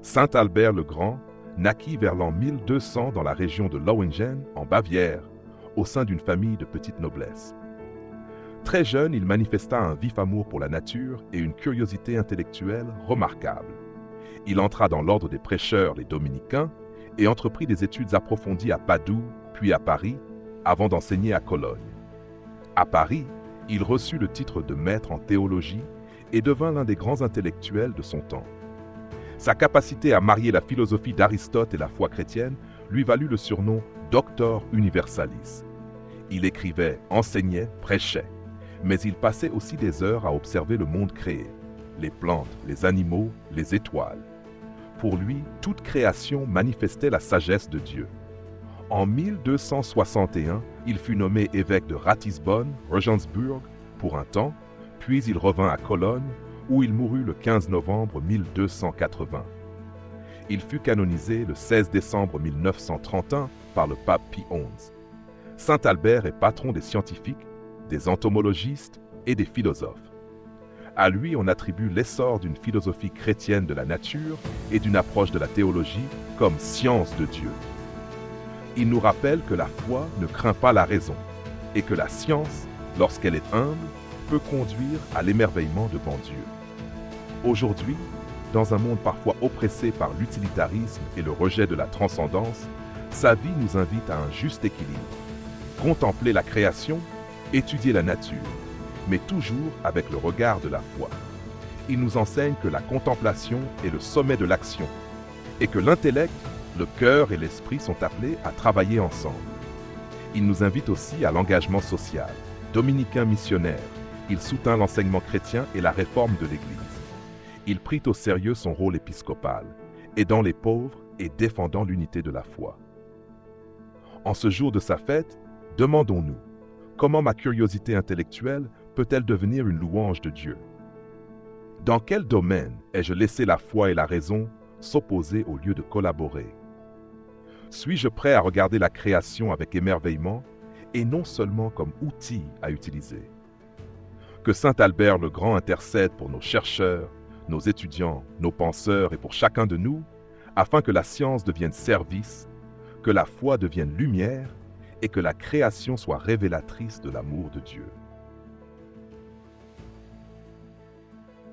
Saint Albert le Grand naquit vers l'an 1200 dans la région de Lauingen, en Bavière, au sein d'une famille de petite noblesse. Très jeune, il manifesta un vif amour pour la nature et une curiosité intellectuelle remarquable. Il entra dans l'ordre des prêcheurs, les dominicains, et entreprit des études approfondies à Padoue, puis à Paris, avant d'enseigner à Cologne. À Paris, il reçut le titre de maître en théologie et devint l'un des grands intellectuels de son temps. Sa capacité à marier la philosophie d'Aristote et la foi chrétienne lui valut le surnom Doctor Universalis. Il écrivait, enseignait, prêchait, mais il passait aussi des heures à observer le monde créé, les plantes, les animaux, les étoiles. Pour lui, toute création manifestait la sagesse de Dieu. En 1261, il fut nommé évêque de Ratisbonne, Regensburg, pour un temps, puis il revint à Cologne, où il mourut le 15 novembre 1280. Il fut canonisé le 16 décembre 1931 par le pape Pie XI. Saint Albert est patron des scientifiques, des entomologistes et des philosophes. À lui, on attribue l'essor d'une philosophie chrétienne de la nature et d'une approche de la théologie comme science de Dieu. Il nous rappelle que la foi ne craint pas la raison et que la science, lorsqu'elle est humble, peut conduire à l'émerveillement devant Dieu. Aujourd'hui, dans un monde parfois oppressé par l'utilitarisme et le rejet de la transcendance, sa vie nous invite à un juste équilibre. Contempler la création, étudier la nature, mais toujours avec le regard de la foi. Il nous enseigne que la contemplation est le sommet de l'action et que l'intellect, le cœur et l'esprit sont appelés à travailler ensemble. Il nous invite aussi à l'engagement social. Dominicain missionnaire, il soutint l'enseignement chrétien et la réforme de l'Église. Il prit au sérieux son rôle épiscopal, aidant les pauvres et défendant l'unité de la foi. En ce jour de sa fête, demandons-nous, comment ma curiosité intellectuelle peut-elle devenir une louange de Dieu? Dans quel domaine ai-je laissé la foi et la raison s'opposer au lieu de collaborer? Suis-je prêt à regarder la création avec émerveillement et non seulement comme outil à utiliser? Que Saint Albert le Grand intercède pour nos chercheurs, nos étudiants, nos penseurs et pour chacun de nous, afin que la science devienne service, que la foi devienne lumière et que la création soit révélatrice de l'amour de Dieu.